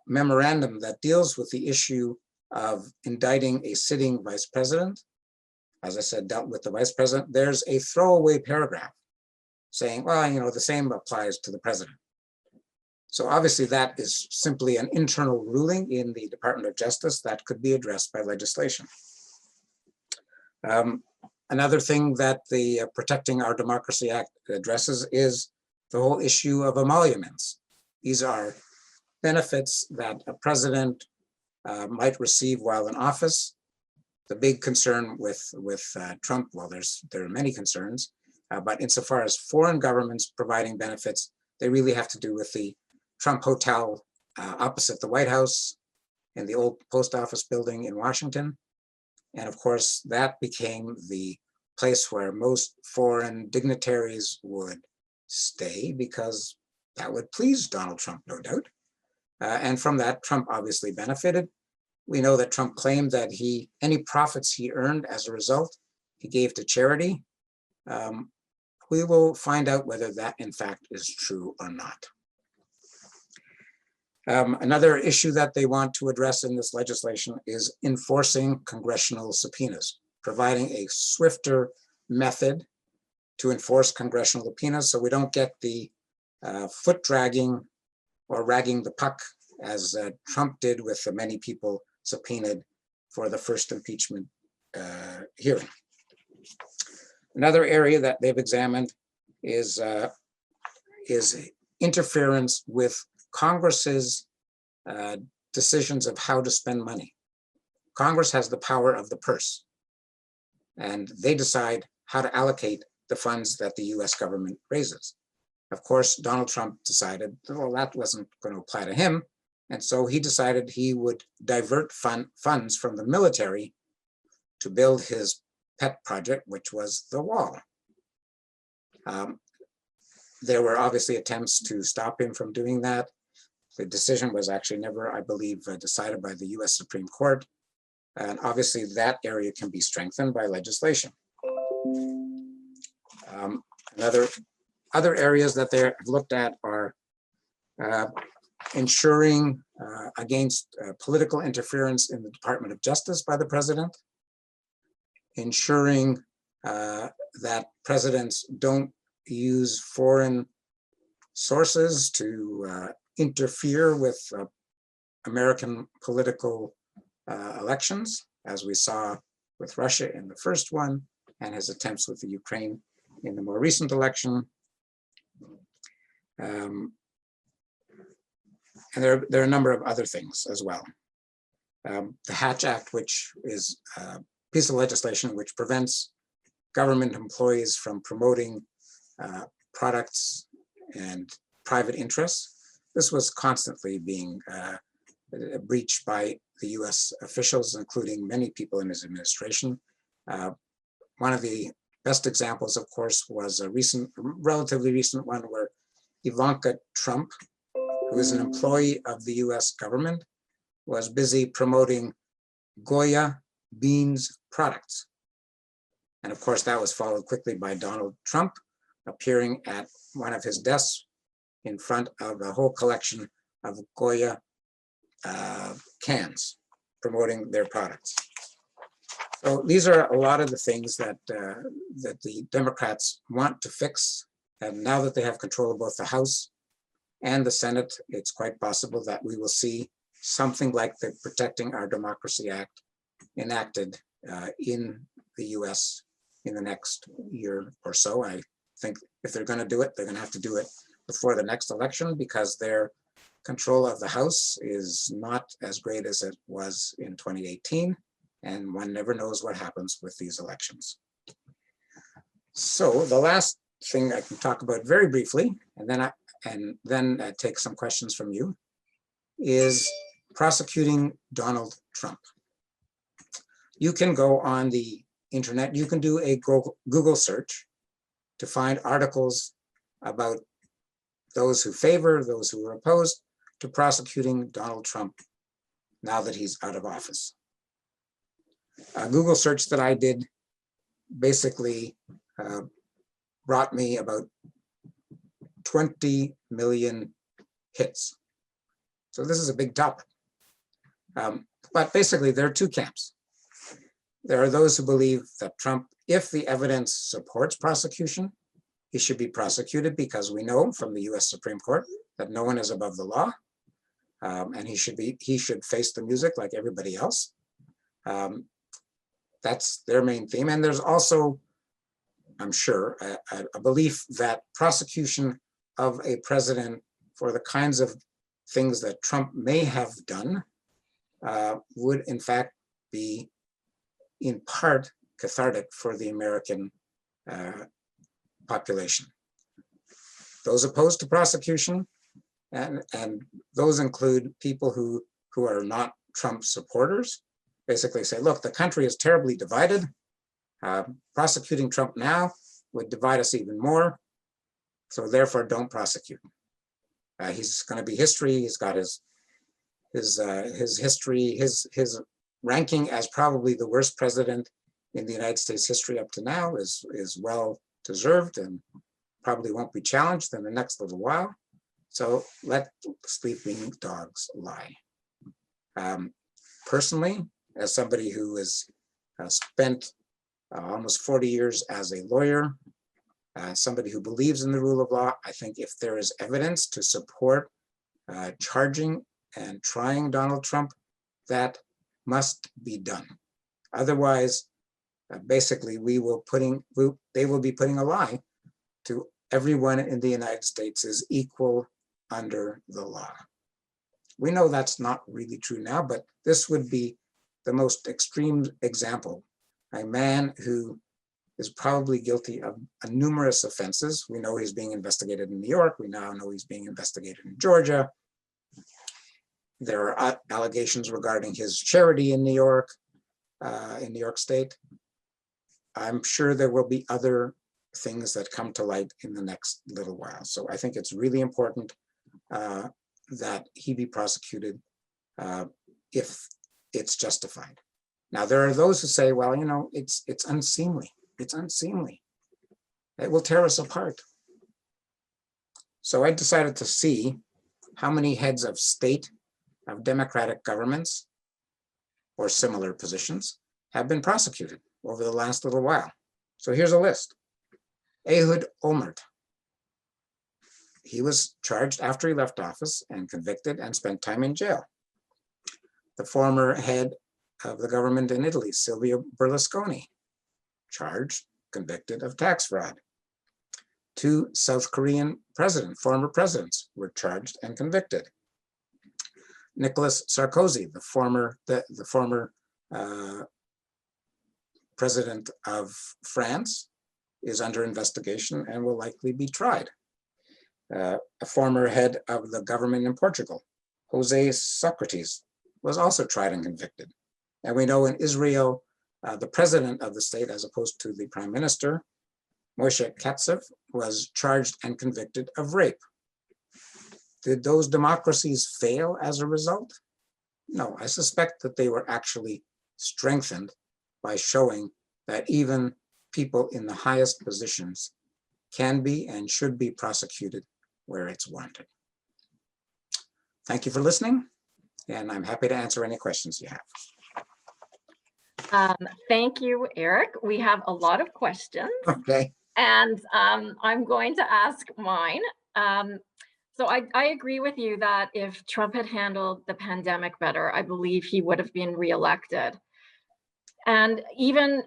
memorandum that deals with the issue of indicting a sitting vice president, as I said, dealt with the vice president, there's a throwaway paragraph saying, well, the same applies to the president. So obviously that is simply an internal ruling in the Department of Justice that could be addressed by legislation. Another thing that the Protecting Our Democracy Act addresses is the whole issue of emoluments. These are benefits that a president might receive while in office. The big concern with Trump, well, there are many concerns, but insofar as foreign governments providing benefits, they really have to do with the Trump Hotel opposite the White House in the old post office building in Washington. And of course, that became the place where most foreign dignitaries would stay because that would please Donald Trump, no doubt. And from that, Trump obviously benefited. We know that Trump claimed that any profits he earned as a result, he gave to charity. We will find out whether that in fact is true or not. Another issue that they want to address in this legislation is enforcing congressional subpoenas, providing a swifter method to enforce congressional subpoenas so we don't get the foot dragging or ragging the puck as Trump did with the many people subpoenaed for the first impeachment hearing. Another area that they've examined is interference with Congress's decisions of how to spend money. Congress has the power of the purse, and they decide how to allocate the funds that the US government raises. Of course, Donald Trump decided, well, that wasn't going to apply to him, and so he decided he would divert funds from the military to build his pet project, which was the wall. There were obviously attempts to stop him from doing that. The decision was actually never, I believe, decided by the US Supreme Court. And obviously that area can be strengthened by legislation. Other areas that they've looked at are ensuring against political interference in the Department of Justice by the president, ensuring that presidents don't use foreign sources to interfere with American political elections, as we saw with Russia in the first one, and his attempts with the Ukraine in the more recent election. And there are a number of other things as well. The Hatch Act, which is a piece of legislation which prevents government employees from promoting products and private interests. This was constantly being breached by the US officials, including many people in his administration. One of the best examples, of course, was a relatively recent one where Ivanka Trump, who is an employee of the US government, was busy promoting Goya beans products. And of course, that was followed quickly by Donald Trump appearing at one of his desks in front of a whole collection of Goya cans promoting their products. So these are a lot of the things that the Democrats want to fix. And now that they have control of both the House and the Senate, it's quite possible that we will see something like the Protecting Our Democracy Act enacted in the US in the next year or so. I think if they're going to do it, they're going to have to do it before the next election, because their control of the House is not as great as it was in 2018. And one never knows what happens with these elections. So the last thing I can talk about very briefly, and then take some questions from you, is prosecuting Donald Trump. You can go on the internet, you can do a Google search to find articles about those who favor, those who are opposed to prosecuting Donald Trump now that he's out of office. A Google search that I did basically brought me about 20 million hits. So this is a big topic. But basically, there are two camps. There are those who believe that Trump, if the evidence supports prosecution, he should be prosecuted, because we know from the US Supreme Court that no one is above the law, and he should face the music like everybody else. That's their main theme. And there's also, I'm sure, a belief that prosecution of a president for the kinds of things that Trump may have done would in fact be in part cathartic for the American population. Those opposed to prosecution, and those include people who are not Trump supporters, basically say, look, the country is terribly divided. Prosecuting Trump now would divide us even more. So therefore, don't prosecute. He's going to be history. He's got his history, his ranking as probably the worst president in the United States history up to now is well deserved and probably won't be challenged in the next little while. So let sleeping dogs lie. Personally, as somebody who has spent almost 40 years as a lawyer, somebody who believes in the rule of law, I think if there is evidence to support charging and trying Donald Trump, that must be done. Otherwise, basically, they will be putting a lie to everyone in the United States is equal under the law. We know that's not really true now, but this would be the most extreme example. A man who is probably guilty of numerous offenses. We know he's being investigated in New York. We now know he's being investigated in Georgia. There are allegations regarding his charity in New York State. I'm sure there will be other things that come to light in the next little while. So I think it's really important that he be prosecuted if it's justified. Now, there are those who say, well, you know, it's unseemly. It's unseemly. It will tear us apart. So I decided to see how many heads of state of democratic governments or similar positions have been prosecuted over the last little while. So here's a list. Ehud Olmert. He was charged after he left office and convicted and spent time in jail. the former head of the government in Italy, Silvio Berlusconi, charged, convicted of tax fraud. 2 South Korean former presidents were charged and convicted. Nicolas Sarkozy, the former president of France, is under investigation and will likely be tried. A former head of the government in Portugal, Jose Socrates, was also tried and convicted. And we know in Israel, the president of the state, as opposed to the prime minister, Moshe Katsav, was charged and convicted of rape. Did those democracies fail as a result? No, I suspect that they were actually strengthened by showing that even people in the highest positions can be and should be prosecuted where it's warranted. Thank you for listening, and I'm happy to answer any questions you have. Thank you, Eric. We have a lot of questions. Okay. And I'm going to ask mine. So I agree with you that if Trump had handled the pandemic better, I believe he would have been reelected. And even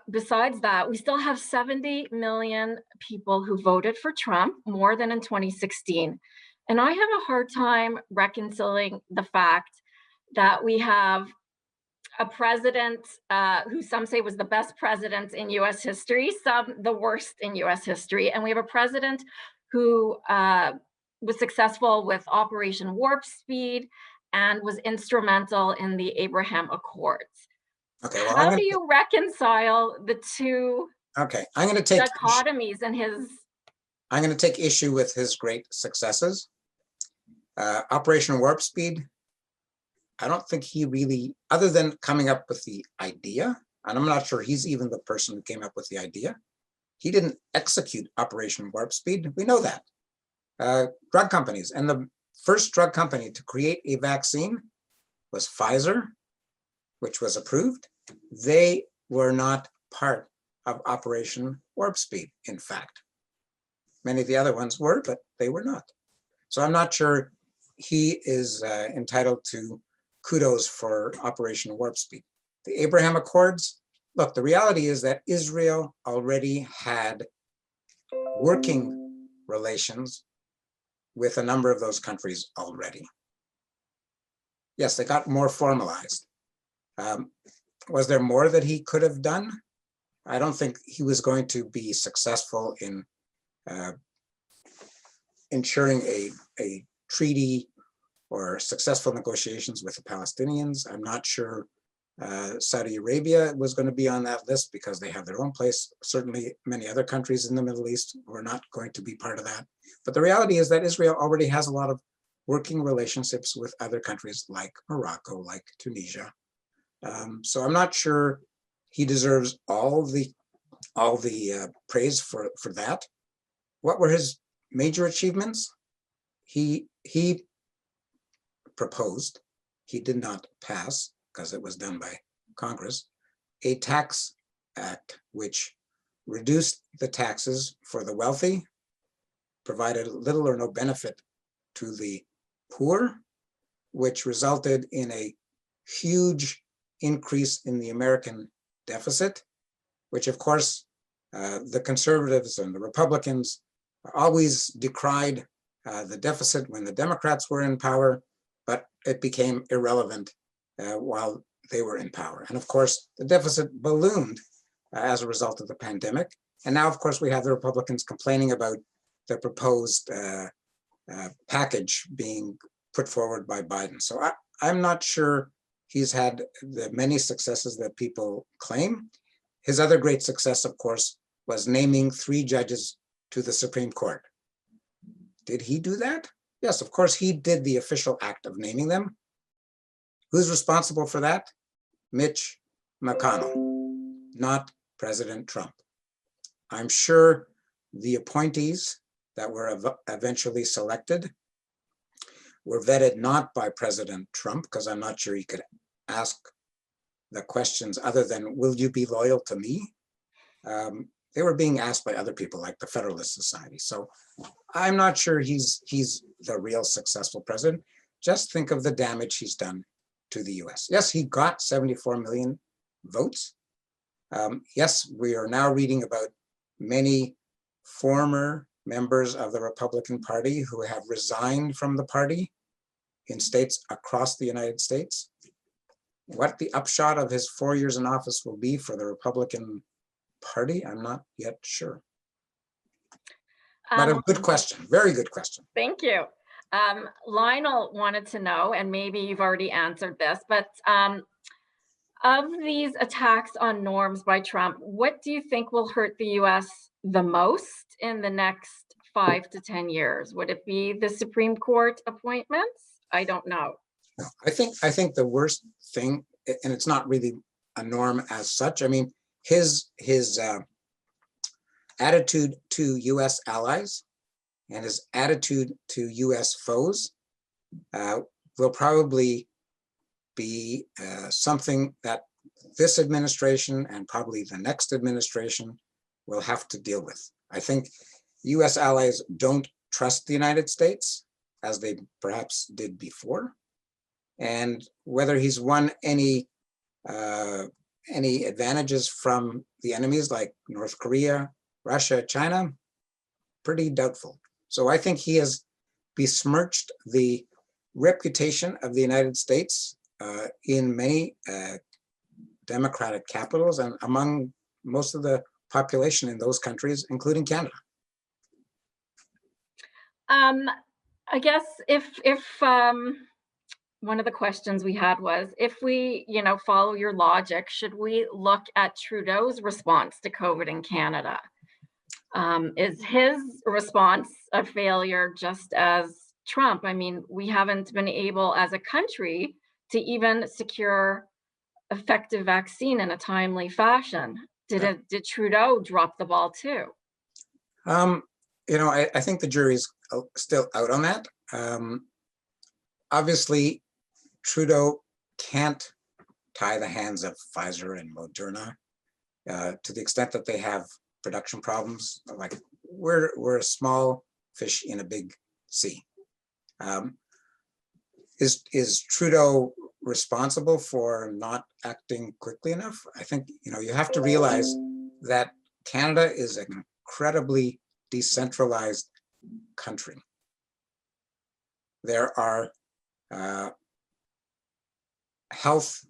besides that, we still have 70 million people who voted for Trump, more than in 2016. And I have a hard time reconciling the fact that we have a president who some say was the best president in US history, some the worst in US history. And we have a president who was successful with Operation Warp Speed and was instrumental in the Abraham Accords. Okay, well, how do you reconcile the two I'm going to take dichotomies in his... I'm going to take issue with his great successes. Operation Warp Speed, I don't think he really, other than coming up with the idea, and I'm not sure he's even the person who came up with the idea, he didn't execute Operation Warp Speed. We know that. Drug companies, and the first drug company to create a vaccine was Pfizer, which was approved. They were not part of Operation Warp Speed, in fact. Many of the other ones were, but they were not. So I'm not sure he is entitled to kudos for Operation Warp Speed. The Abraham Accords, look, the reality is that Israel already had working relations with a number of those countries already. Yes, they got more formalized. Was there more that he could have done? I don't think he was going to be successful in ensuring a treaty or successful negotiations with the Palestinians. I'm not sure Saudi Arabia was going to be on that list because they have their own place. Certainly many other countries in the Middle East were not going to be part of that. But the reality is that Israel already has a lot of working relationships with other countries like Morocco, like Tunisia. So I'm not sure he deserves all the praise for that. What were his major achievements? He proposed, he did not pass because it was done by Congress, a tax act which reduced the taxes for the wealthy, provided little or no benefit to the poor, which resulted in a huge increase in the American deficit, which of course the conservatives and the Republicans always decried the deficit when the Democrats were in power, but it became irrelevant while they were in power. And of course, the deficit ballooned as a result of the pandemic. And now, of course, we have the Republicans complaining about the proposed package being put forward by Biden. So I'm not sure he's had the many successes that people claim. His other great success, of course, was naming 3 judges to the Supreme Court. Did he do that? Yes, of course, he did the official act of naming them. Who's responsible for that? Mitch McConnell, not President Trump. I'm sure the appointees that were eventually selected were vetted not by President Trump, because I'm not sure he could ask the questions other than, will you be loyal to me? They were being asked by other people like the Federalist Society. So I'm not sure he's the real successful president. Just think of the damage he's done to the US. Yes, he got 74 million votes. Yes, we are now reading about many former members of the Republican Party who have resigned from the party in states across the United States. What the upshot of his 4 years in office will be for the Republican Party, I'm not yet sure. But a good question, very good question. Thank you. Lionel wanted to know, and maybe you've already answered this, but of these attacks on norms by Trump, what do you think will hurt the US the most in the next 5 to 10 years? Would it be the Supreme Court appointments? I don't know. No, I think the worst thing, and it's not really a norm as such. I mean, his attitude to US allies and his attitude to US foes will probably be something that this administration and probably the next administration will have to deal with. I think US allies don't trust the United States as they perhaps did before. And whether he's won any advantages from the enemies like North Korea, Russia, China, pretty doubtful. So I think he has besmirched the reputation of the United States in many democratic capitals and among most of the population in those countries, including Canada. I guess if one of the questions we had was, if we, follow your logic, should we look at Trudeau's response to COVID in Canada? Is his response a failure just as Trump? I mean, we haven't been able as a country to even secure effective vaccine in a timely fashion. Did Trudeau drop the ball too? I think the jury's still out on that. Obviously, Trudeau can't tie the hands of Pfizer and Moderna to the extent that they have production problems. Like we're a small fish in a big sea. Is Trudeau responsible for not acting quickly enough? I think you have to realize that Canada is an incredibly decentralized country. There are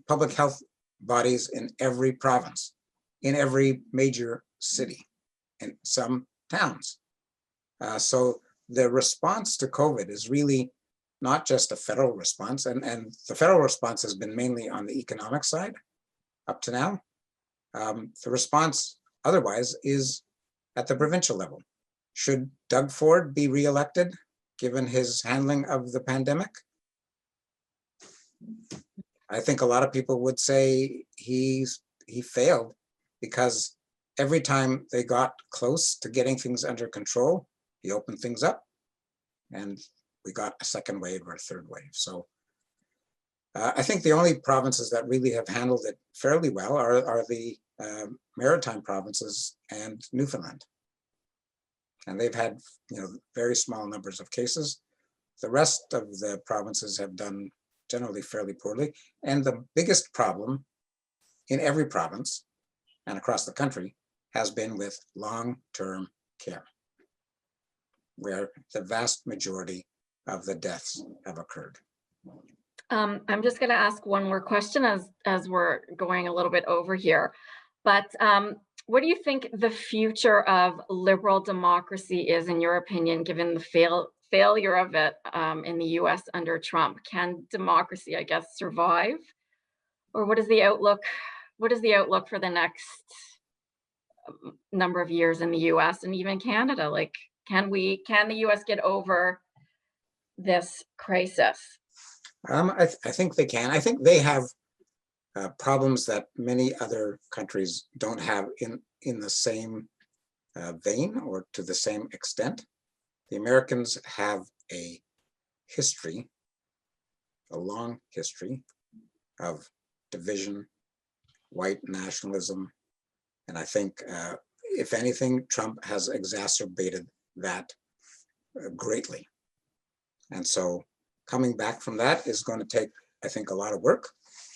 public health bodies in every province, in every major city, and some towns. So the response to COVID is really not just a federal response, and the federal response has been mainly on the economic side up to now. The response otherwise is at the provincial level. Should Doug Ford be reelected given his handling of the pandemic? I think a lot of people would say he failed, because every time they got close to getting things under control, he opened things up and we got a second wave or a third wave. So I think the only provinces that really have handled it fairly well are the maritime provinces and Newfoundland. And they've had very small numbers of cases. The rest of the provinces have done generally fairly poorly. And the biggest problem in every province and across the country has been with long-term care, where the vast majority of the deaths have occurred. I'm just going to ask one more question as we're going a little bit over here. But what do you think the future of liberal democracy is, in your opinion, given the failure of it in the US under Trump? Can democracy, I guess, survive? Or what is the outlook? What is the outlook for the next number of years in the US and even Canada? Like, can the US get over this crisis? I think they can. I think they have problems that many other countries don't have in the same vein or to the same extent. The Americans have a history, a long history of division, white nationalism, and I think, if anything, Trump has exacerbated that greatly. And so coming back from that is going to take I think, a lot of work.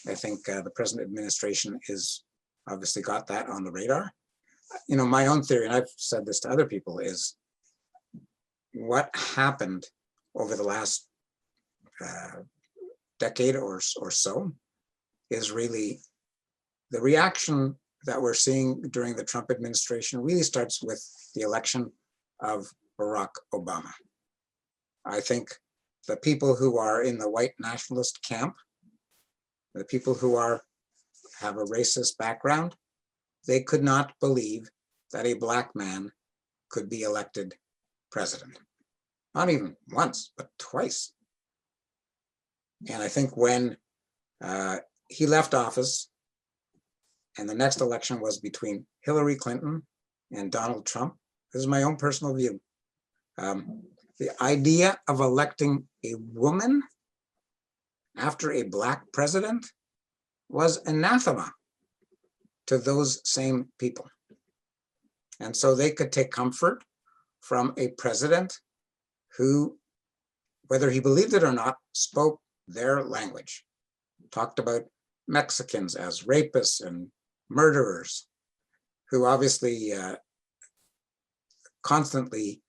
I think the present administration is obviously got that on the radar. You know, my own theory, and I've said this to other people, is what happened over the last decade or so is really the reaction that we're seeing during the Trump administration really starts with the election of Barack Obama. I think the people who are in the white nationalist camp, the people who have a racist background, they could not believe that a Black man could be elected president. Not even once, but twice. And I think when he left office and the next election was between Hillary Clinton and Donald Trump, this is my own personal view. The idea of electing a woman after a Black president was anathema to those same people. And so they could take comfort from a president who, whether he believed it or not, spoke their language, talked about Mexicans as rapists and murderers, who obviously constantly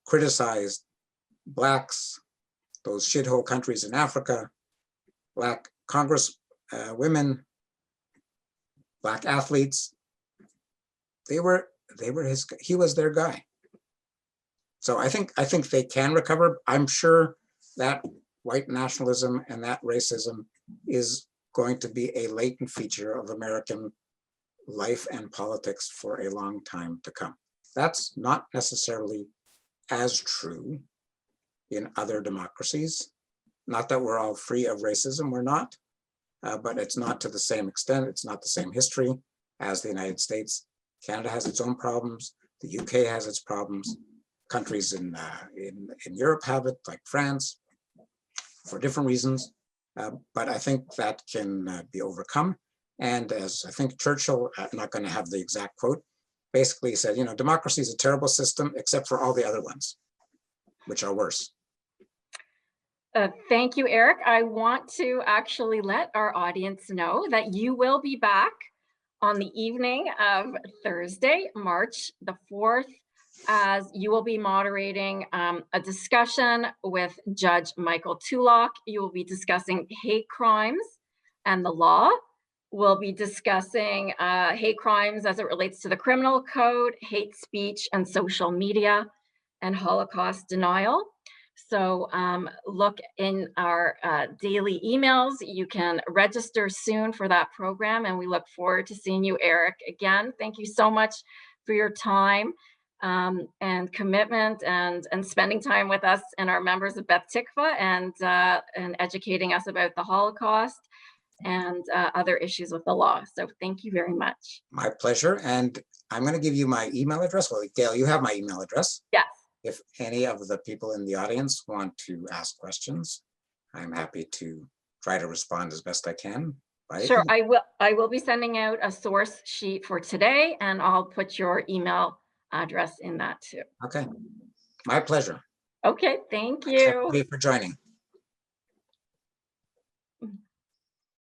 criticized Blacks, those shithole countries in Africa, Black Congress women, Black athletes. He was their guy. So I think they can recover. I'm sure that white nationalism and that racism is going to be a latent feature of American life and politics for a long time to come. That's not necessarily as true in other democracies. Not that we're all free of racism, we're not, but it's not to the same extent, it's not the same history as the United States. Canada has its own problems, the UK has its problems, countries in Europe have it, like France, for different reasons, but I think that can be overcome. And as I think Churchill, I'm not going to have the exact quote, basically said, you know, democracy is a terrible system except for all the other ones, which are worse. Thank you, Eric. I want to actually let our audience know that you will be back on the evening of Thursday, March the 4th, as you will be moderating a discussion with Judge Michael Tulloch. You will be discussing hate crimes and the law. We'll be discussing hate crimes as it relates to the criminal code, hate speech and social media, and Holocaust denial. So look in our daily emails. You can register soon for that program, and we look forward to seeing you, Eric. Again, thank you so much for your time and commitment and spending time with us and our members of Beth Tikva and educating us about the Holocaust and other issues with the law. So thank you very much. My pleasure. And I'm going to give you my email address. Well, Gail, you have my email address. Yes. If any of the people in the audience want to ask questions, I'm happy to try to respond as best I can. Sure, I will be sending out a source sheet for today, and I'll put your email address in that too. Okay, my pleasure. Okay, thank you. Thank you for joining.